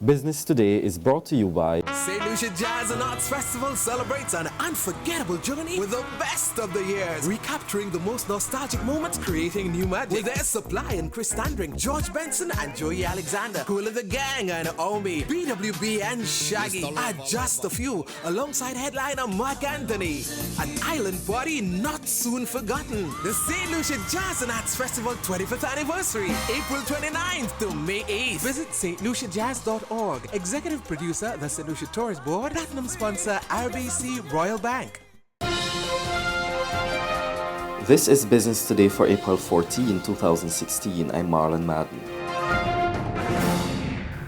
Business Today is brought to you by St. Lucia Jazz and Arts Festival celebrates an unforgettable journey with the best of the years, recapturing the most nostalgic moments, creating new magic. With their Supply and Chris Standring, George Benson and Joey Alexander, Cool of the Gang and Omi, BWB and Shaggy are just a few, alongside headliner Mark Anthony. An island party not soon forgotten. The St. Lucia Jazz and Arts Festival 25th anniversary, April 29th to May 8th. Visit stluciajazz.org. Executive producer, the St. Lucia Tourist Board. Platinum sponsor, RBC Royal Bank. This is Business Today for April 14, 2016. I'm Marlon Madden.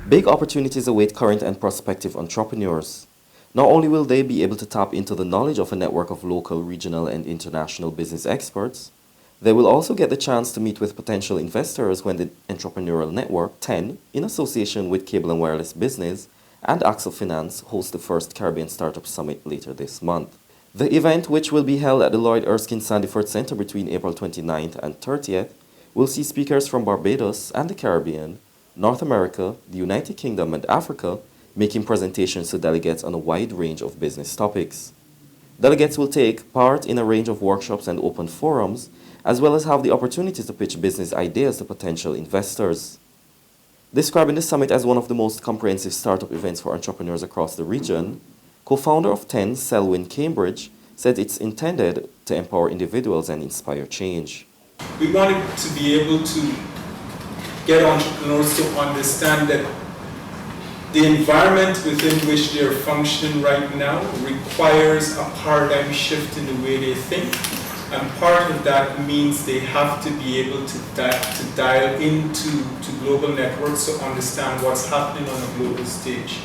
Big opportunities await current and prospective entrepreneurs. Not only will they be able to tap into the knowledge of a network of local, regional, and international business experts, they will also get the chance to meet with potential investors when the entrepreneurial network 10, in association with Cable and Wireless Business and Axel Finance, hosts the first Caribbean Startup Summit later this month. The event, which will be held at the Lloyd Erskine Sandyford Center between April 29th and 30th, will see speakers from Barbados and the Caribbean, North America, the United Kingdom, and Africa making presentations to delegates on a wide range of business topics. Delegates will take part in a range of workshops and open forums, as well as have the opportunity to pitch business ideas to potential investors. Describing the summit as one of the most comprehensive startup events for entrepreneurs across the region, co-founder of 10, Selwyn Cambridge, said it's intended to empower individuals and inspire change. We wanted to be able to get entrepreneurs to understand that the environment within which they're functioning right now requires a paradigm shift in the way they think. And part of that means they have to be able to dial into global networks to understand what's happening on a global stage.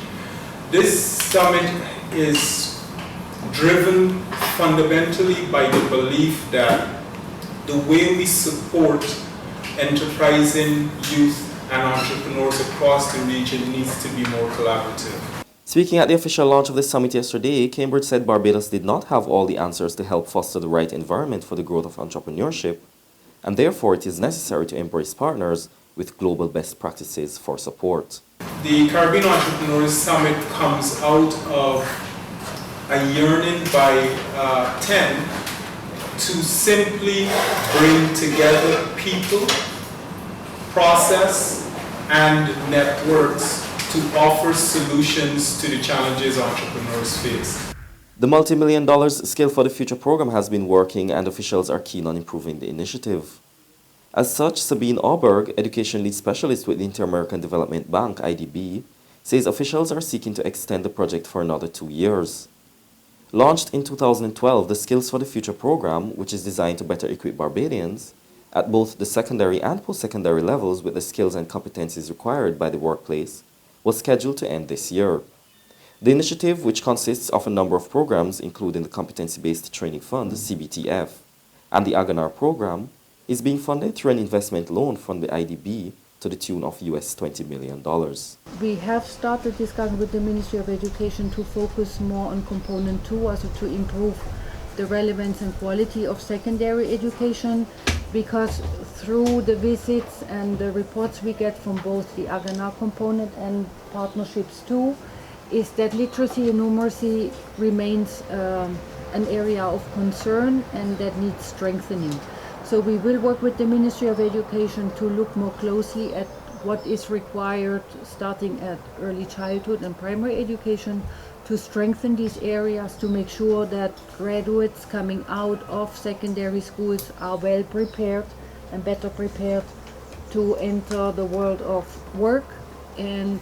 This summit is driven fundamentally by the belief that the way we support enterprising youth and entrepreneurs across the region needs to be more collaborative. Speaking at the official launch of the summit yesterday, Cambridge said Barbados did not have all the answers to help foster the right environment for the growth of entrepreneurship, and therefore it is necessary to embrace partners with global best practices for support. The Caribbean Entrepreneurs Summit comes out of a yearning by 10 to simply bring together people, process, and networks to offer solutions to the challenges entrepreneurs face. The multi-million dollars Skill for the Future program has been working, and officials are keen on improving the initiative. As such, Sabine Auberg, education lead specialist with the Inter-American Development Bank, IDB, says officials are seeking to extend the project for another 2 years. Launched in 2012, the Skills for the Future program, which is designed to better equip Barbadians at both the secondary and post-secondary levels with the skills and competencies required by the workplace, was scheduled to end this year. The initiative, which consists of a number of programs including the Competency-Based Training Fund, CBTF, and the Aganar program, is being funded through an investment loan from the IDB to the tune of US $20 million. We have started discussion with the Ministry of Education to focus more on component 2, also to improve the relevance and quality of secondary education, because through the visits and the reports we get from both the Aganar component and partnerships too, is that literacy and numeracy remains an area of concern and that needs strengthening. So we will work with the Ministry of Education to look more closely at what is required starting at early childhood and primary education to strengthen these areas, to make sure that graduates coming out of secondary schools are well prepared and better prepared to enter the world of work and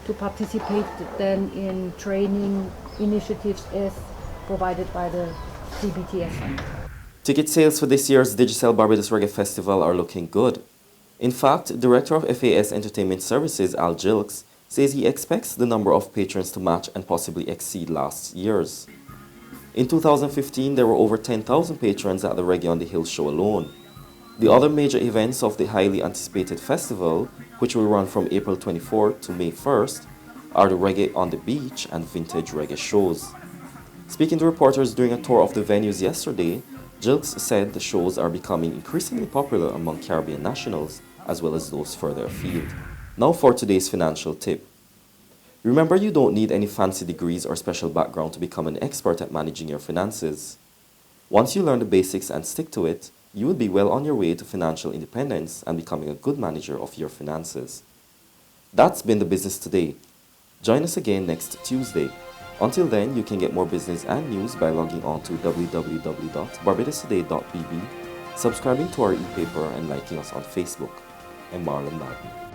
to participate then in training initiatives as provided by the CBTF. Ticket sales for this year's Digicel Barbados Reggae Festival are looking good. In fact, Director of FAS Entertainment Services, Al Gilks, says he expects the number of patrons to match and possibly exceed last year's. In 2015, there were over 10,000 patrons at the Reggae on the Hill show alone. The other major events of the highly anticipated festival, which will run from April 24th to May 1st, are the Reggae on the Beach and Vintage Reggae shows. Speaking to reporters during a tour of the venues yesterday, Gilks said the shows are becoming increasingly popular among Caribbean nationals as well as those further afield. Now for today's financial tip. Remember, you don't need any fancy degrees or special background to become an expert at managing your finances. Once you learn the basics and stick to it, you will be well on your way to financial independence and becoming a good manager of your finances. That's been the Business Today. Join us again next Tuesday. Until then, you can get more business and news by logging on to www.barbadostoday.bb, subscribing to our e-paper, and liking us on Facebook. I'm Marlon Madden.